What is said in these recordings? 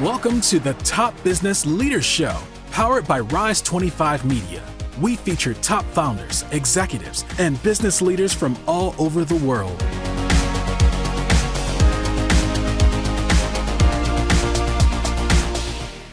Welcome to the Top Business Leaders Show, powered by Rise 25 Media. We feature top founders, executives, and business leaders from all over the world.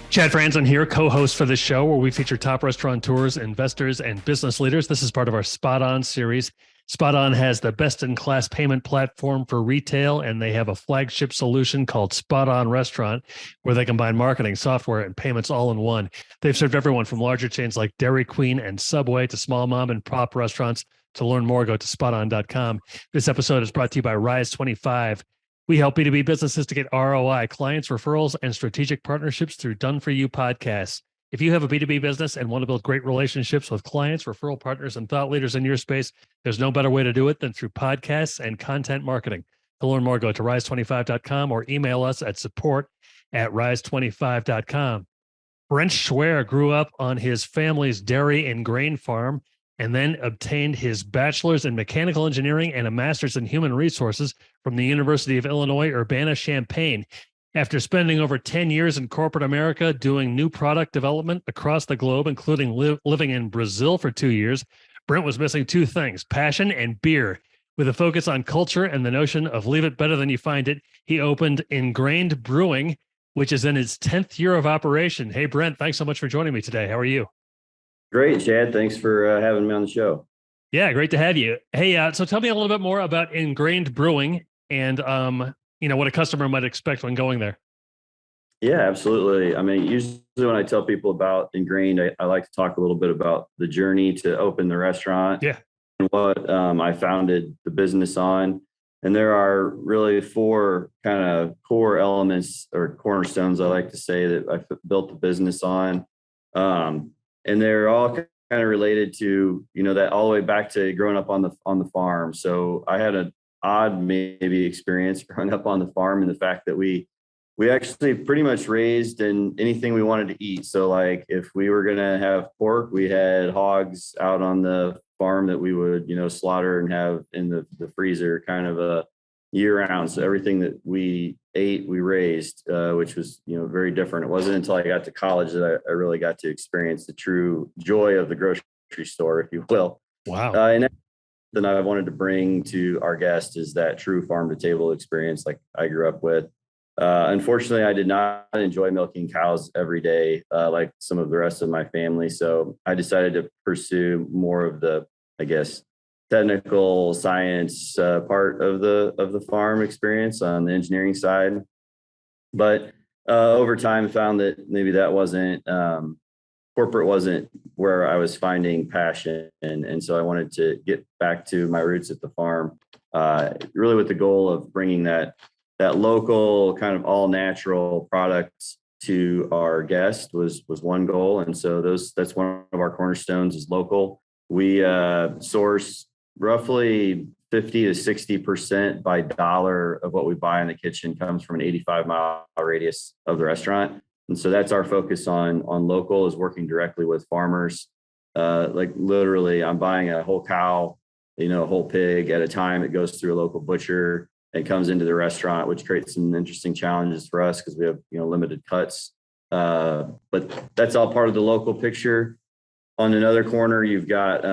Chad Franzen here, co-host for this show where we feature top restaurateurs, investors, and business leaders. This is part of our SpotOn series. SpotOn has the best-in-class payment platform for retail, and they have a flagship solution called SpotOn Restaurant, where they combine marketing, software, and payments all in one. They've served everyone from larger chains like Dairy Queen and Subway to small mom and pop restaurants. To learn more, go to spoton.com. This episode is brought to you by Rise 25. We help B2B businesses to get ROI, clients, referrals, and strategic partnerships through Done For You podcasts. If you have a B2B business and want to build great relationships with clients, referral partners, and thought leaders in your space, there's no better way to do it than through podcasts and content marketing. To learn more, go to rise25.com or email us at support@rise25.com. Brent Schwoerer grew up on his family's dairy and grain farm and then obtained his bachelor's in mechanical engineering and a master's in human resources from the University of Illinois, Urbana-Champaign. After spending over 10 years in corporate America doing new product development across the globe, including living in Brazil for 2 years, Brent was missing two things, passion and beer. With a focus on culture and the notion of leave it better than you find it, he opened Engrained Brewing, which is in its 10th year of operation. Hey, Brent, thanks so much for joining me today. How are you? Great, Chad. Thanks for having me on the show. Yeah, great to have you. Hey, so tell me a little bit more about Engrained Brewing and what a customer might expect when going there. Yeah, absolutely. I mean, usually when I tell people about Engrained, I like to talk a little bit about the journey to open the restaurant. Yeah. And what I founded the business on. And there are really four kind of core elements or cornerstones, I like to say, that I built the business on. And they're all kind of related to, that all the way back to growing up on the farm. So I had an odd maybe experience growing up on the farm, and the fact that we actually pretty much raised in anything we wanted to eat. So like if we were going to have pork, we had hogs out on the farm that we would, slaughter and have in the freezer kind of a year round. So everything that we ate, we raised, which was, very different. It wasn't until I got to college that I really got to experience the true joy of the grocery store, if you will. Wow. And then I wanted to bring to our guests is that true farm to table experience like I grew up with. Unfortunately, I did not enjoy milking cows every day like some of the rest of my family. So I decided to pursue more of the, I guess, technical science part of the farm experience on the engineering side. But over time, found that maybe that wasn't corporate wasn't where I was finding passion. And so I wanted to get back to my roots at the farm, really with the goal of bringing that local kind of all natural products to our guest was one goal. And so that's one of our cornerstones is local. We source roughly 50 to 60% by dollar of what we buy in the kitchen comes from an 85-mile radius of the restaurant. And so that's our focus on local, is working directly with farmers. Like literally, I'm buying a whole cow, a whole pig at a time. It goes through a local butcher and comes into the restaurant, which creates some interesting challenges for us because we have, limited cuts. But that's all part of the local picture. On another corner, you've got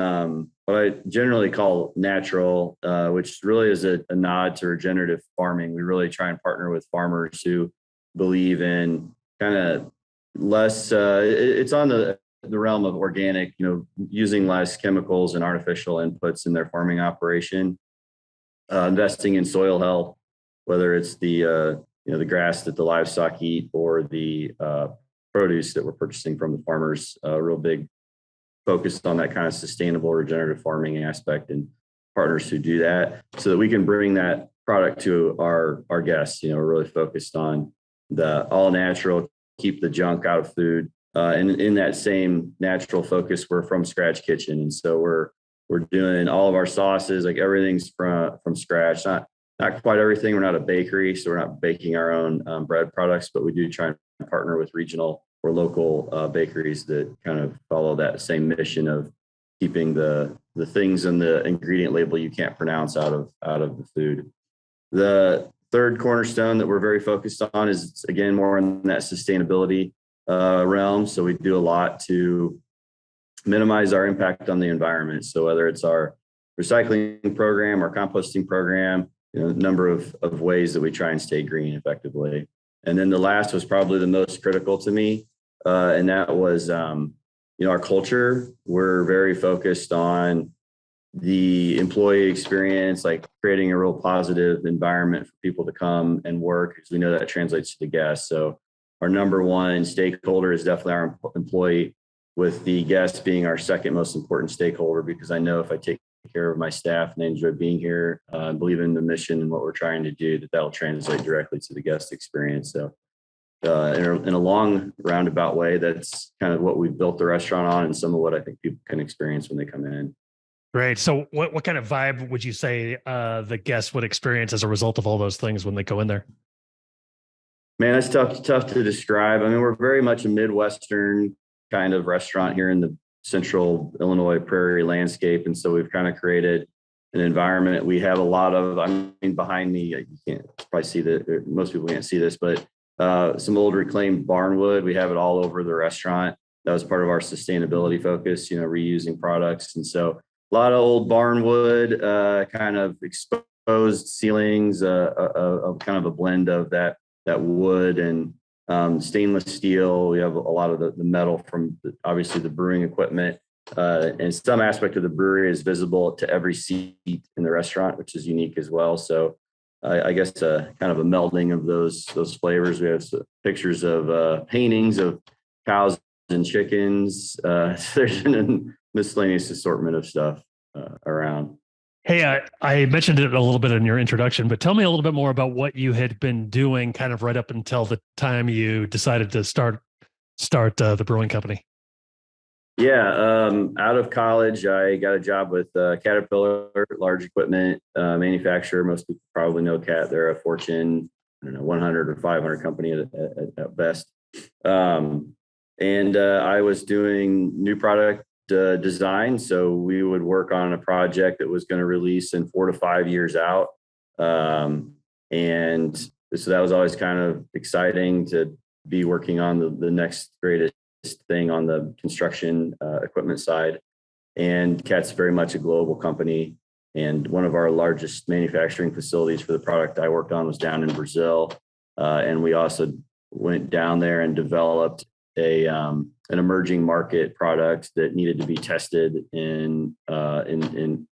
what I generally call natural, which really is a nod to regenerative farming. We really try and partner with farmers who believe in kind of less, it's on the realm of organic, using less chemicals and artificial inputs in their farming operation, investing in soil health, whether it's the grass that the livestock eat or the produce that we're purchasing from the farmers, real big focused on that kind of sustainable regenerative farming aspect and partners who do that so that we can bring that product to our guests. We're really focused on the all natural, keep the junk out of food. And in that same natural focus, we're from scratch kitchen. And so we're doing all of our sauces, like everything's from scratch, not quite everything. We're not a bakery, so we're not baking our own bread products, but we do try and partner with regional or local bakeries that kind of follow that same mission of keeping the things in the ingredient label you can't pronounce out of the food. The third cornerstone that we're very focused on is, again, more in that sustainability realm. So we do a lot to minimize our impact on the environment. So whether it's our recycling program, our composting program, a number of ways that we try and stay green effectively. And then the last was probably the most critical to me. And that was, our culture. We're very focused on the employee experience, like creating a real positive environment for people to come and work, because we know that translates to the guests. So our number one stakeholder is definitely our employee, with the guests being our second most important stakeholder, because I know if I take care of my staff and they enjoy being here, believe in the mission and what we're trying to do, that'll translate directly to the guest experience. So in a long roundabout way, that's kind of what we've built the restaurant on, and some of what I think people can experience when they come in. Great. So what kind of vibe would you say the guests would experience as a result of all those things when they go in there? Man, that's tough to describe. I mean, we're very much a Midwestern kind of restaurant here in the central Illinois prairie landscape. And so we've kind of created an environment. We have a lot of, behind me, you can't probably see that, most people can't see this, but some old reclaimed barnwood. We have it all over the restaurant. That was part of our sustainability focus, reusing products. And so a lot of old barnwood, kind of exposed ceilings, kind of a blend of that wood and stainless steel. We have a lot of the metal from obviously the brewing equipment, and some aspect of the brewery is visible to every seat in the restaurant, which is unique as well. So I guess kind of a melding of those flavors. We have pictures of paintings of cows and chickens. There's a miscellaneous assortment of stuff around. Hey, I mentioned it a little bit in your introduction, but tell me a little bit more about what you had been doing kind of right up until the time you decided to start the brewing company. Yeah, out of college, I got a job with Caterpillar, large equipment manufacturer. Most people probably know Cat. They're a Fortune, 100 or 500 company at best. And I was doing new product design. So we would work on a project that was going to release in 4 to 5 years out. And so that was always kind of exciting to be working on the next greatest thing on the construction equipment side. And Cat's very much a global company. And one of our largest manufacturing facilities for the product I worked on was down in Brazil. And we also went down there and developed an emerging market product that needed to be tested in an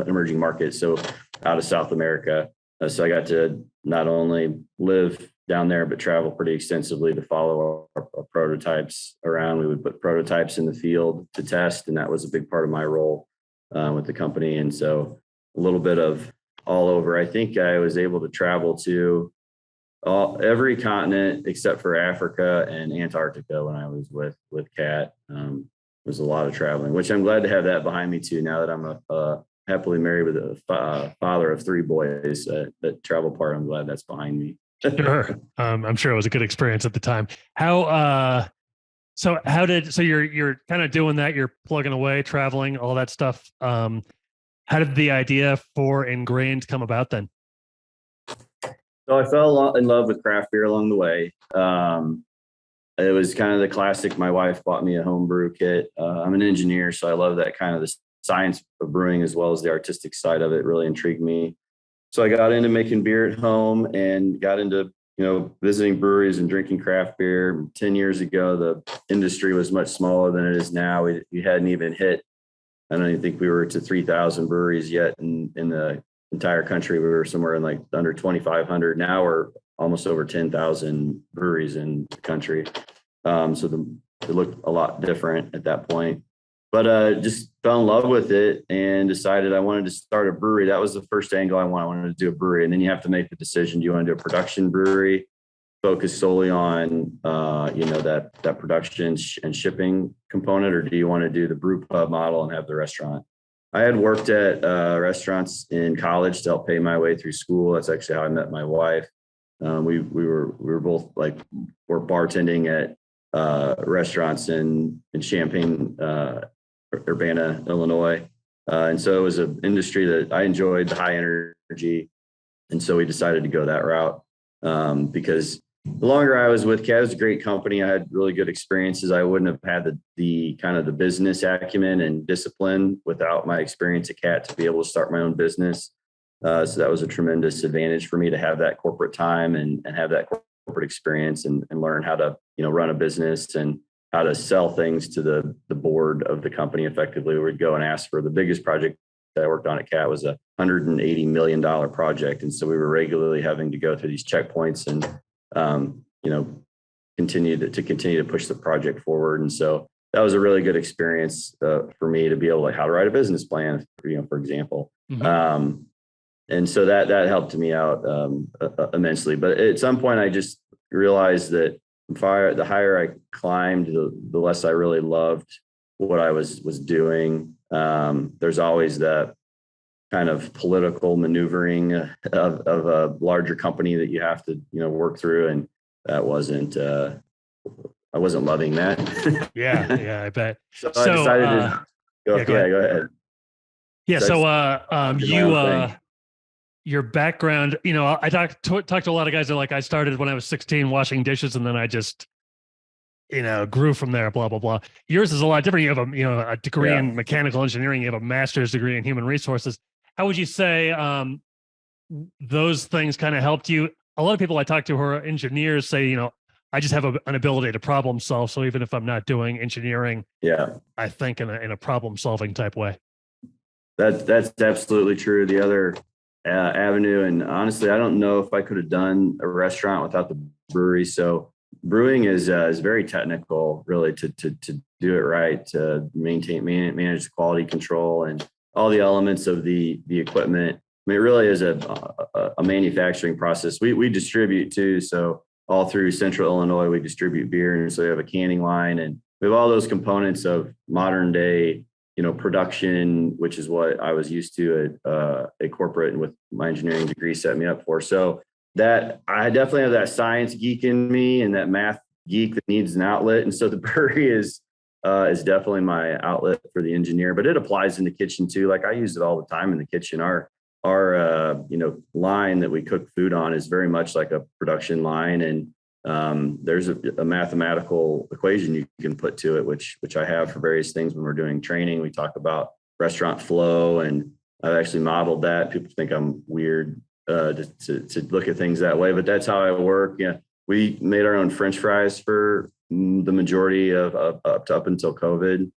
emerging market, so out of South America. So I got to not only live down there, but travel pretty extensively to follow our prototypes around. We would put prototypes in the field to test, and that was a big part of my role with the company. And so a little bit of all over. I think I was able to travel to every continent except for Africa and Antarctica when I was with Cat. It was a lot of traveling, which I'm glad to have that behind me too. Now that I'm a happily married with a father of 3 boys, that travel part, I'm glad that's behind me. Sure. I'm sure it was a good experience at the time. So you're kind of doing that, you're plugging away, traveling, all that stuff. How did the idea for Engrained come about then? So I fell in love with craft beer along the way. It was kind of the classic. My wife bought me a home brew kit. I'm an engineer, so I love that kind of the science of brewing as well as the artistic side of it really intrigued me. So I got into making beer at home and got into, visiting breweries and drinking craft beer. 10 years ago, the industry was much smaller than it is now. We hadn't even hit, I don't even think we were to 3,000 breweries yet in the entire country. We were somewhere in like under 2,500. Now we're almost over 10,000 breweries in the country. So it looked a lot different at that point. But just fell in love with it and decided I wanted to start a brewery. That was the first angle I wanted to do a brewery. And then you have to make the decision. Do you want to do a production brewery, focus solely on, that production and shipping component, or do you want to do the brew pub model and have the restaurant? I had worked at restaurants in college to help pay my way through school. That's actually how I met my wife. We were both we're bartending at restaurants in Champaign, Urbana, Illinois. And so it was an industry that I enjoyed, the high energy, And so we decided to go that route because the longer I was with CAT, it was a great company. I had really good experiences. I wouldn't have had the kind of the business acumen and discipline without my experience at CAT to be able to start my own business. So that was a tremendous advantage for me to have that corporate time and have that corporate experience and learn how to, run a business and how to sell things to the board of the company effectively. We'd go and ask for the biggest project that I worked on at CAT was a $180 million project. And so we were regularly having to go through these checkpoints and, continue to push the project forward. And so that was a really good experience for me to be able to how to write a business plan, for example. Mm-hmm. And so that helped me out immensely. But at some point, I just realized that the higher I climbed, the less I really loved what I was doing. There's always that kind of political maneuvering of a larger company that you have to, work through. And that wasn't, I wasn't loving that. Yeah, I bet. So I decided to go ahead. Yeah. So your background, I talked to a lot of guys that are like, I started when I was 16 washing dishes and then I just, grew from there, blah, blah, blah. Yours is a lot different. You have a degree in mechanical engineering. You have a master's degree in human resources. How would you say those things kind of helped you? A lot of people I talk to who are engineers say, I just have an ability to problem solve. So even if I'm not doing engineering, I think in a problem solving type way. That's absolutely true. The other avenue, and honestly, I don't know if I could have done a restaurant without the brewery. So brewing is very technical, really, to do it right, to manage the quality control and all the elements of the equipment. I mean, it really is a manufacturing process. We distribute too. So all through Central Illinois, we distribute beer. And so we have a canning line and we have all those components of modern day, production, which is what I was used to at a corporate and with my engineering degree set me up for. So that I definitely have that science geek in me and that math geek that needs an outlet. And so the brewery is definitely my outlet for the engineer, but it applies in the kitchen too. Like I use it all the time in the kitchen. Our line that we cook food on is very much like a production line. And there's a mathematical equation you can put to it, which I have for various things when we're doing training. We talk about restaurant flow and I've actually modeled that. People think I'm weird to look at things that way, but that's how I work. Yeah. We made our own French fries for the majority of up until COVID.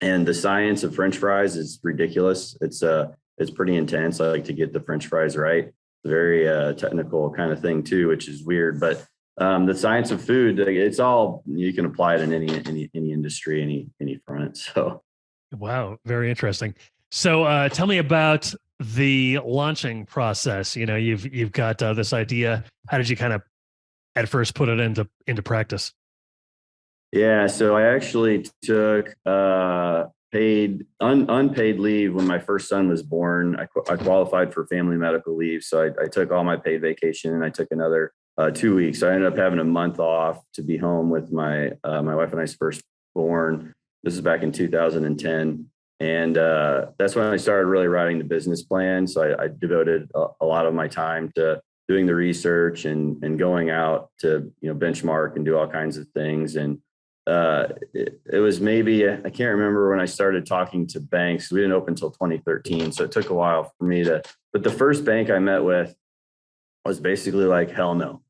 And the science of French fries is ridiculous. It's pretty intense. I like to get the French fries right. It's a very technical kind of thing too, which is weird, but the science of food, it's all, you can apply it in any industry, any front. So. Wow. Very interesting. So tell me about the launching process. You've got this idea. How did you kind of at first put it into practice? Yeah. So I actually took unpaid leave when my first son was born. I qualified for family medical leave. So I took all my paid vacation and I took another 2 weeks. So I ended up having a month off to be home with my wife and I's firstborn. This is back in 2010. And that's when I started really writing the business plan. So I devoted a lot of my time to doing the research and going out to, benchmark and do all kinds of things. And it was maybe, I can't remember when I started talking to banks. We didn't open until 2013. So it took a while for me but the first bank I met with was basically like, hell no.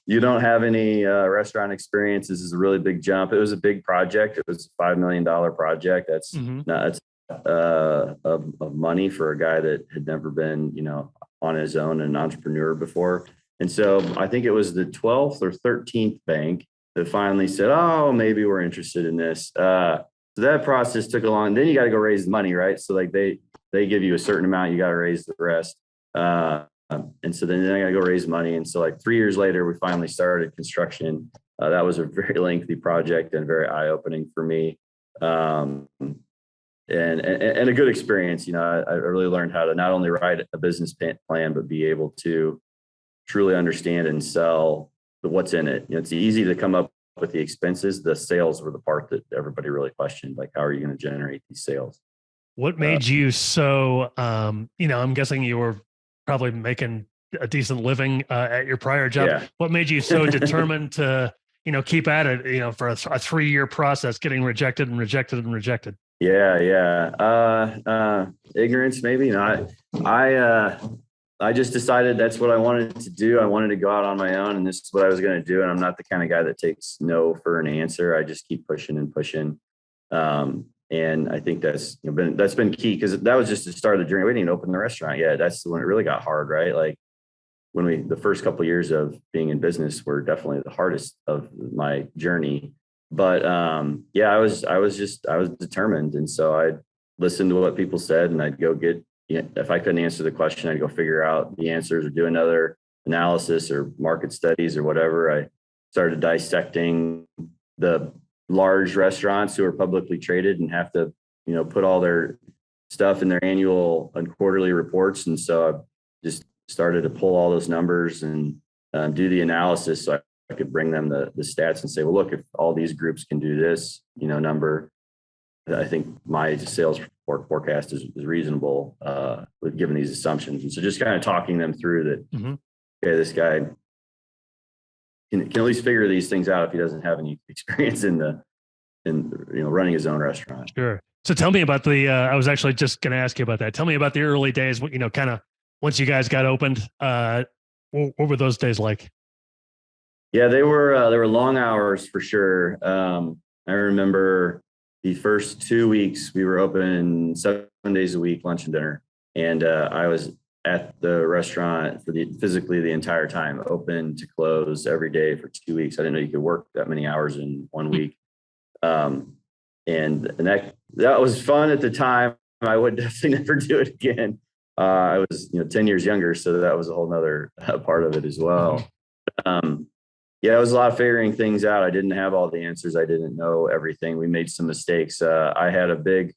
You don't have any restaurant experience. This is a really big jump. It was a big project. It was a $5 million project. That's of money for a guy that had never been, on his own, an entrepreneur before. And so I think it was the 12th or 13th bank that finally said, oh, maybe we're interested in this. So that process took a long, then you got to go raise the money, right? So like they give you a certain amount, you got to raise the rest. And so then I got to go raise money. And so like 3 years later, we finally started construction. That was a very lengthy project and very eye-opening for me. And a good experience. I really learned how to not only write a business plan, but be able to truly understand and sell what's in it. It's easy to come up with the expenses. The sales were the part that everybody really questioned. Like, how are you going to generate these sales? What made you so, I'm guessing you were probably making a decent living at your prior job. Yeah. What made you so determined to, keep at it, for a 3-year process, getting rejected and rejected and rejected? Yeah. Ignorance, maybe not. I just decided that's what I wanted to do. I wanted to go out on my own, and this is what I was going to do. And I'm not the kind of guy that takes no for an answer. I just keep pushing and pushing. And I think that's been key, because that was just the start of the journey. We didn't even open the restaurant yet. That's when it really got hard, right? Like the first couple of years of being in business were definitely the hardest of my journey. But I was determined, and so I listened to what people said, and I'd go get. If I couldn't answer the question, I'd go figure out the answers or do another analysis or market studies or whatever. I started dissecting the large restaurants who are publicly traded and have to, put all their stuff in their annual and quarterly reports. And so I just started to pull all those numbers and do the analysis, so I could bring them the stats and say, well, look, if all these groups can do this, number, I think my sales forecast is reasonable with given these assumptions. And so just kind of talking them through that, okay, this guy can at least figure these things out if he doesn't have any experience in running his own restaurant. Sure. So tell me about I was actually just going to ask you about that. Tell me about the early days, kind of once you guys got opened, what were those days like? Yeah, they were long hours for sure. I remember the first 2 weeks we were open 7 days a week, lunch and dinner. And I was at the restaurant physically the entire time, open to close every day for 2 weeks. I didn't know you could work that many hours in 1 week. And that was fun at the time. I would definitely never do it again. I was 10 years younger, so that was a whole nother part of it as well. Yeah, it was a lot of figuring things out. I didn't have all the answers. I didn't know everything. We made some mistakes. I had a big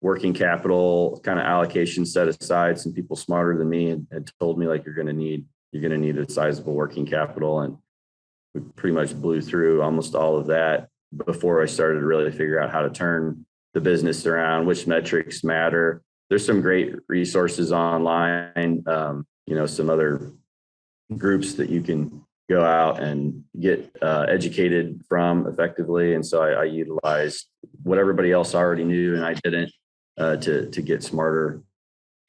working capital kind of allocation set aside. Some people smarter than me had told me, like, you're going to need a sizable working capital. And we pretty much blew through almost all of that before I started to really figure out how to turn the business around, which metrics matter. There's some great resources online, some other groups that you can go out and get educated from effectively. And so I utilized what everybody else already knew, and I didn't, to get smarter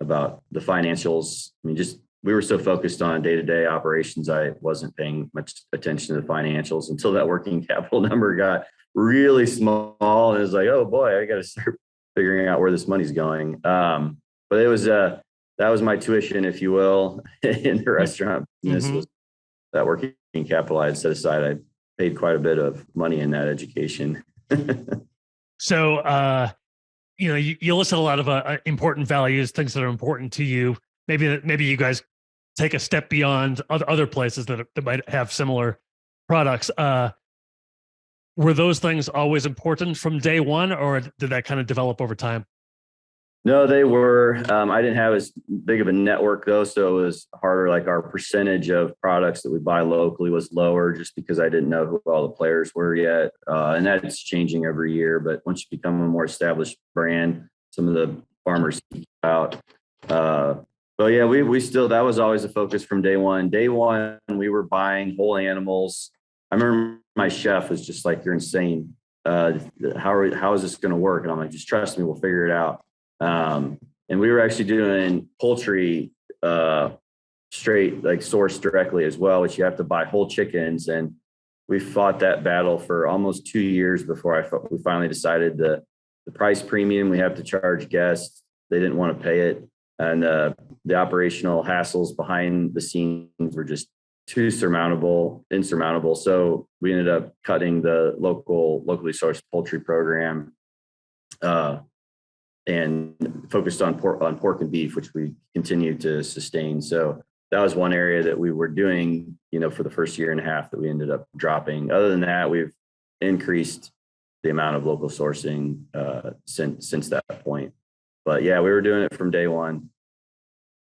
about the financials. I mean, we were so focused on day-to-day operations, I wasn't paying much attention to the financials until that working capital number got really small. And it was like, oh boy, I got to start figuring out where this money's going. But it was, that was my tuition, if you will, in the restaurant business. Was that working capital I had set aside. I paid quite a bit of money in that education. So, you listen a lot of important values, things that are important to you. Maybe you guys take a step beyond other places that might have similar products. Were those things always important from day one, or did that kind of develop over time? No, they were. I didn't have as big of a network though, so it was harder. Like our percentage of products that we buy locally was lower, just because I didn't know who all the players were yet, and that's changing every year. But once you become a more established brand, some of the farmers seek out. But yeah, we still, that was always a focus from day one. Day one, we were buying whole animals. I remember my chef was just like, "You're insane. How is this going to work?" And I'm like, "Just trust me, we'll figure it out." And we were actually doing poultry, straight, like sourced directly as well, which you have to buy whole chickens. And we fought that battle for almost 2 years before we finally decided the price premium we have to charge guests. They didn't want to pay it. And, the operational hassles behind the scenes were just too insurmountable. So we ended up cutting the locally sourced poultry program, and focused on pork and beef, which we continue to sustain. So that was one area that we were doing, for the first year and a half that we ended up dropping. Other than that, we've increased the amount of local sourcing since that point. But yeah, we were doing it from day one.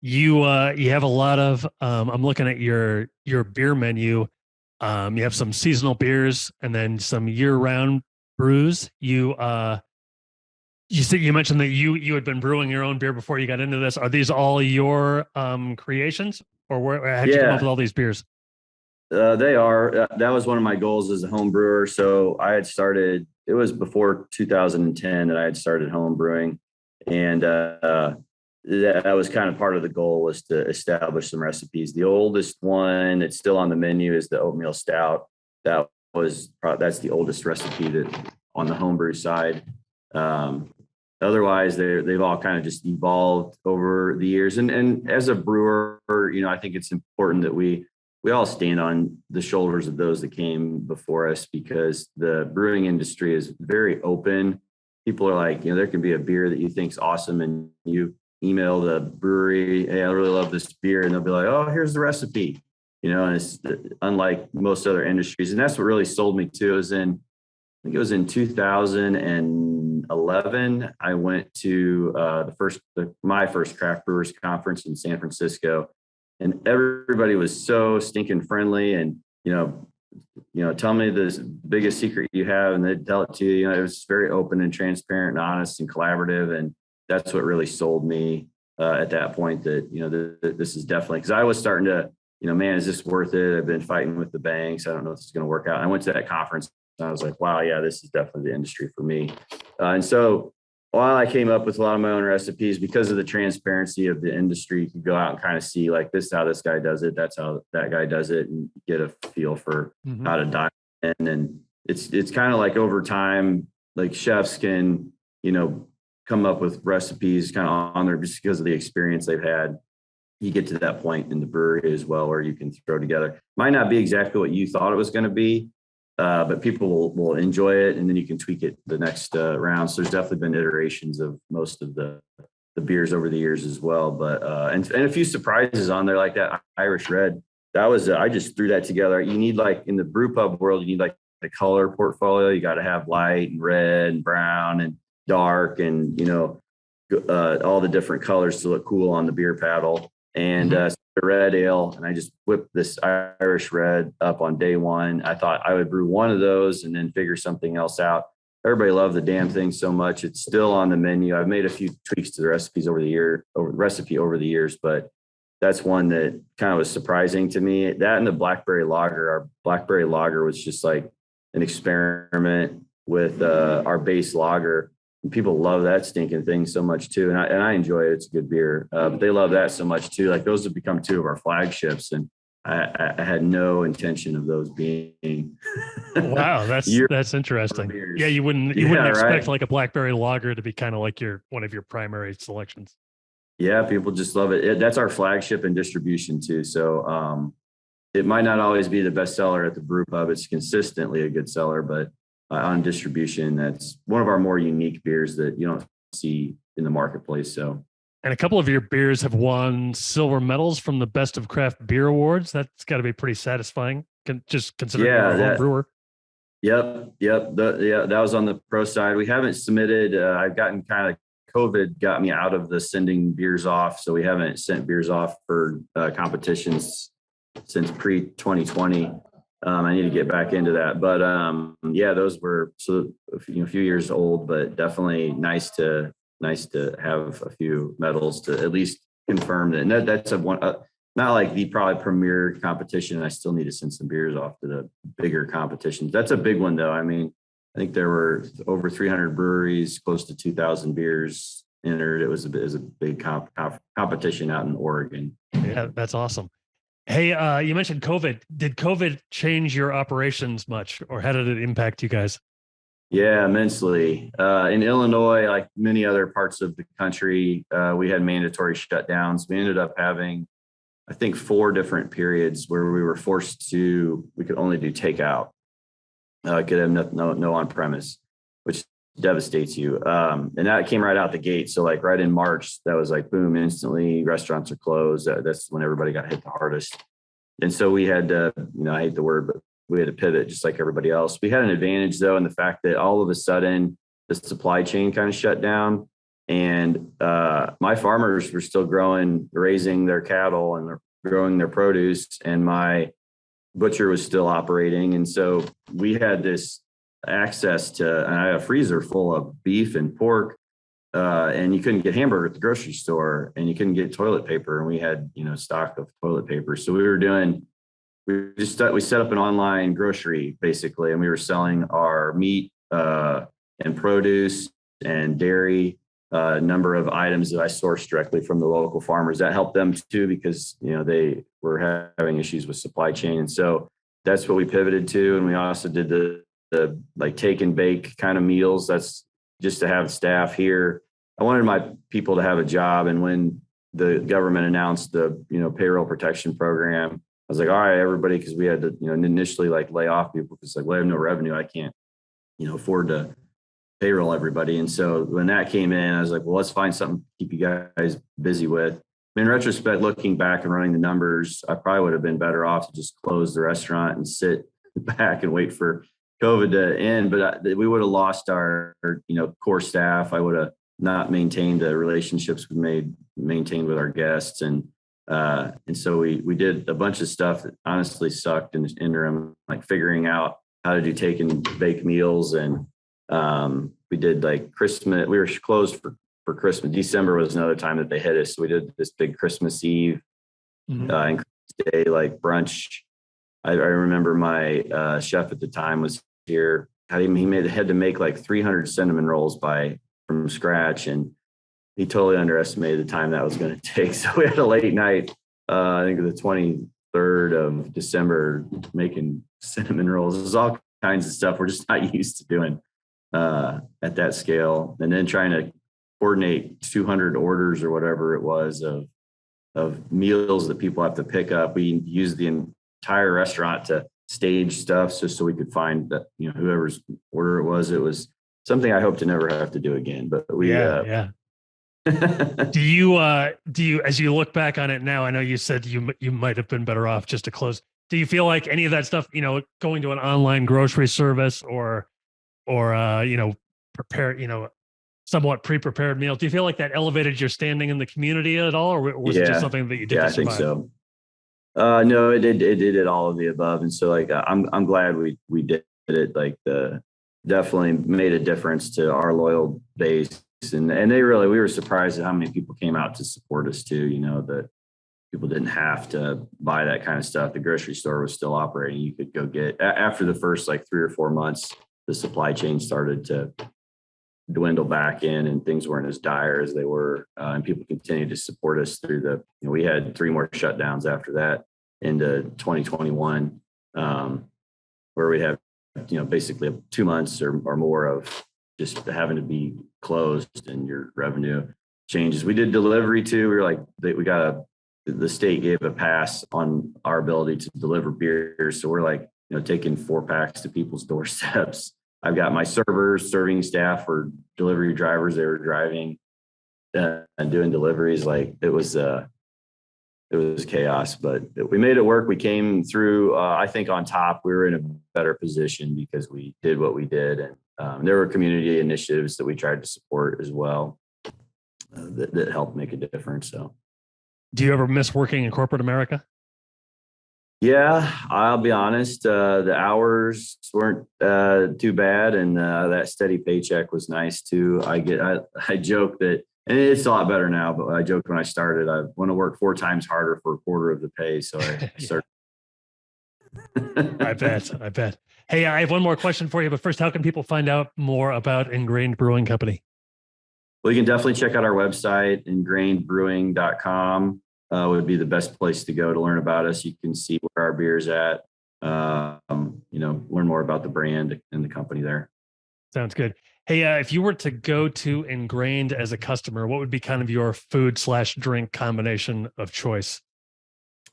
You have a lot of I'm looking at your beer menu. You have some seasonal beers and then some year-round brews. You You mentioned that you had been brewing your own beer before you got into this. Are these all your creations, or how'd you come up with Yeah, all these beers? they are. That was one of my goals as a home brewer. So I had started. It was before 2010 that I had started home brewing, and that was kind of part of the goal, was to establish some recipes. The oldest one that's still on the menu is the oatmeal stout. That's the oldest recipe that on the homebrew side. Um, Otherwise, they've all kind of just evolved over the years. And as a brewer, I think it's important that we all stand on the shoulders of those that came before us, because the brewing industry is very open. People are like, there can be a beer that you think's awesome, and you email the brewery, hey, I really love this beer, and they'll be like, oh, here's the recipe. And it's unlike most other industries. And that's what really sold me to. I think it was in 2011. I went to my first craft brewers conference in San Francisco, and everybody was so stinking friendly. And tell me the biggest secret you have, and they'd tell it to you. It was very open and transparent and honest and collaborative, and that's what really sold me at that point. That this is definitely, because I was starting to, man, is this worth it? I've been fighting with the banks. I don't know if this is going to work out. And I went to that conference. I was like, wow, yeah, this is definitely the industry for me. And so while I came up with a lot of my own recipes, because of the transparency of the industry, you could go out and kind of see, like, this is how this guy does it, that's how that guy does it, and get a feel for how to dial in. And it's kind of like, over time, like, chefs can, come up with recipes kind of on there just because of the experience they've had. You get to that point in the brewery as well, where you can throw together. Might not be exactly what you thought it was going to be, but people will enjoy it, and then you can tweak it the next round. So there's definitely been iterations of most of the beers over the years as well. But and a few surprises on there, like that Irish Red. That was I just threw that together. You need, like, in the brew pub world, you need, like, the color portfolio. You got to have light and red and brown and dark, and all the different colors to look cool on the beer paddle. And the red ale, and I just whipped this Irish Red up on day one. I thought I would brew one of those and then figure something else out. Everybody loved the damn thing so much. It's still on the menu. I've made a few tweaks to the over the years, but that's one that kind of was surprising to me. That and the blackberry lager. Our blackberry lager was just like an experiment with our base lager. And people love that stinking thing so much too. And I enjoy it. It's a good beer, but they love that so much too. Like, those have become two of our flagships, and I had no intention of those being. Wow, that's interesting. Beers. Yeah, you wouldn't expect, right? like, a blackberry lager to be kind of like one of your primary selections. Yeah, people just love it. That's our flagship in distribution too. So it might not always be the best seller at the brew pub. It's consistently a good seller, but on distribution, that's one of our more unique beers that you don't see in the marketplace. So, and a couple of your beers have won silver medals from the Best of Craft Beer Awards. That's got to be pretty satisfying, just considering you're a home brewer. Yep. That was on the pro side. We haven't submitted. I've gotten kind of, COVID got me out of the sending beers off, so we haven't sent beers off for competitions since pre-2020. I need to get back into that, but those were a few years old, but definitely nice to have a few medals to at least confirm that. And that's not like the probably premier competition. I still need to send some beers off to the bigger competitions. That's a big one though. I mean, I think there were over 300 breweries, close to 2,000 beers entered. It was a big competition out in Oregon. Yeah, that's awesome. Hey, you mentioned COVID. Did COVID change your operations much, or how did it impact you guys? Yeah, immensely. In Illinois, like many other parts of the country, we had mandatory shutdowns. We ended up having, I think, 4 different periods where we were we could only do takeout. Could have no on premise, which devastates you. And that came right out the gate. So, like, right in March, that was like, boom, instantly restaurants are closed. That's when everybody got hit the hardest. And so we had to, I hate the word, but we had to pivot just like everybody else. We had an advantage though, in the fact that all of a sudden the supply chain kind of shut down, and my farmers were still raising their cattle and growing their produce, and my butcher was still operating. And so we had this access to, and I had a freezer full of beef and pork and you couldn't get hamburger at the grocery store, and you couldn't get toilet paper, and we had, stock of toilet paper. So we set up an online grocery basically, and we were selling our meat and produce and dairy, number of items that I sourced directly from the local farmers. That helped them too, because they were having issues with supply chain, and so that's what we pivoted to. And we also did the like take and bake kind of meals. That's just to have staff here. I wanted my people to have a job, and when the government announced the payroll protection program, I was like, all right, everybody, because we had to initially like lay off people because like, well, I have no revenue, I can't afford to payroll everybody. And so when that came in, I was like, well, let's find something to keep you guys busy with. In retrospect, looking back and running the numbers, I probably would have been better off to just close the restaurant and sit back and wait for COVID to end. But we would have lost our core staff. I would have not maintained the relationships we maintained with our guests. And so we did a bunch of stuff that honestly sucked in the interim, like figuring out how to do take and bake meals. And we did like Christmas, we were closed for Christmas. December was another time that they hit us. So we did this big Christmas Eve and Christmas Day, like brunch. I remember my chef at the time was here. He had to make like 300 cinnamon rolls from scratch, and he totally underestimated the time that was going to take. So we had a late night, I think the 23rd of December, making cinnamon rolls. It was all kinds of stuff we're just not used to doing at that scale. And then trying to coordinate 200 orders or whatever it was of meals that people have to pick up. We used the entire restaurant to stage stuff just so we could find that, whoever's order it was something I hope to never have to do again. But we, Do you, as you look back on it now, I know you said you might have been better off just to close. Do you feel like any of that stuff, going to an online grocery service or prepare, somewhat pre-prepared meals, do you feel like that elevated your standing in the community at all, or was it just something that you did? Yeah, I think so. No, it did all of the above. And so like, I'm glad we did it. Like definitely made a difference to our loyal base. And we were surprised at how many people came out to support us too. That people didn't have to buy that kind of stuff. The grocery store was still operating. You could go get, after the first like 3 or 4 months, the supply chain started to dwindle back in and things weren't as dire as they were. And people continued to support us through we had 3 more shutdowns after that into 2021, where we have, basically 2 months or more of just having to be closed and your revenue changes. We did delivery too. We were like, the state gave a pass on our ability to deliver beer. So we're like, taking 4 packs to people's doorsteps. I've got my serving staff or delivery drivers. They were driving and doing deliveries. Like it was chaos, but we made it work. We came through, I think on top. We were in a better position because we did what we did. And there were community initiatives that we tried to support as well that helped make a difference. So, do you ever miss working in corporate America? Yeah, I'll be honest. The hours weren't too bad, and that steady paycheck was nice too. I joke that, and it's a lot better now. But I joked when I started, I want to work 4 times harder for a quarter of the pay. So I started. I bet. Hey, I have one more question for you, but first, how can people find out more about Engrained Brewing Company? Well, you can definitely check out our website, engrainedbrewing.com. Would be the best place to go to learn about us. You can see where our beer's at, learn more about the brand and the company there. Sounds good. Hey, if you were to go to Engrained as a customer, what would be kind of your food/drink combination of choice?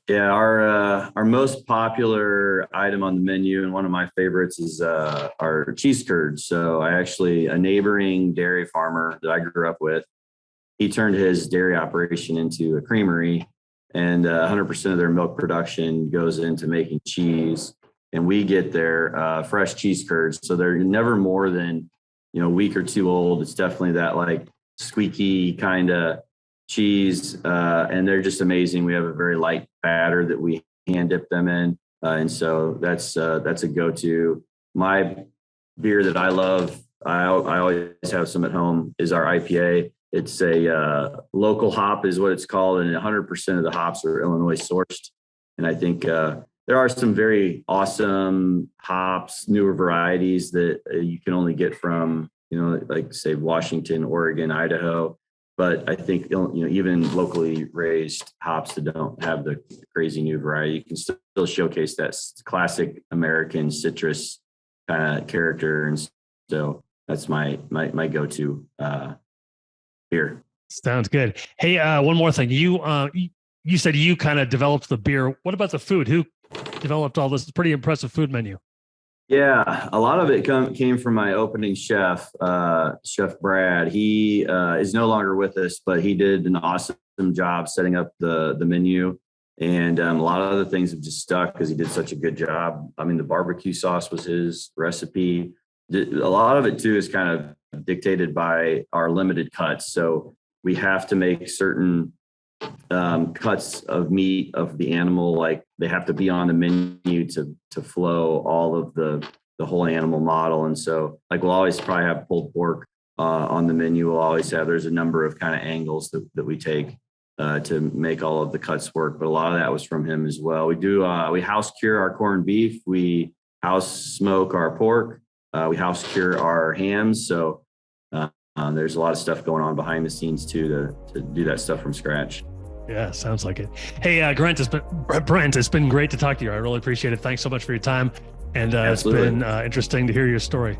Yeah, our most popular item on the menu, and one of my favorites, is our cheese curds. So a neighboring dairy farmer that I grew up with, he turned his dairy operation into a creamery, and 100% of their milk production goes into making cheese. And we get their fresh cheese curds. So they're never more than, a week or 2 old. It's definitely that like squeaky kind of cheese. And they're just amazing. We have a very light batter that we hand dip them in. And so that's a go-to. My beer that I love I always have some at home, is our IPA. It's a local hop is what it's called, and 100% of the hops are Illinois sourced. And I think there are some very awesome hops, newer varieties that you can only get from, like say Washington, Oregon, Idaho. But I think, even locally raised hops that don't have the crazy new variety, you can still showcase that classic American citrus kind of character. And so that's my go-to beer. Sounds good. Hey, one more thing. You said you kind of developed the beer. What about the food? Who developed all this pretty impressive food menu? Yeah, a lot of it came from my opening chef, Chef Brad. He is no longer with us, but he did an awesome job setting up the menu. And a lot of other things have just stuck because he did such a good job. I mean, the barbecue sauce was his recipe. A lot of it, too, is kind of dictated by our limited cuts. So we have to make certain cuts of meat of the animal, like they have to be on the menu to flow all of the whole animal model. And so like we'll always probably have pulled pork on the menu. There's a number of kind of angles that we take to make all of the cuts work, but a lot of that was from him as well. We house cure our corned beef, we house smoke our pork, we house cure our hams. So there's a lot of stuff going on behind the scenes too to do that stuff from scratch. Yeah, sounds like it. Hey, Brent, it's been great to talk to you. I really appreciate it. Thanks so much for your time. And it's been interesting to hear your story.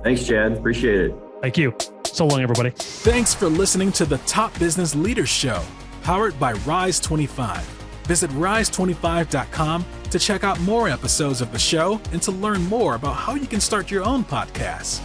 Thanks, Chad. Appreciate it. Thank you. So long, everybody. Thanks for listening to the Top Business Leaders Show, powered by Rise 25. Visit rise25.com to check out more episodes of the show and to learn more about how you can start your own podcast.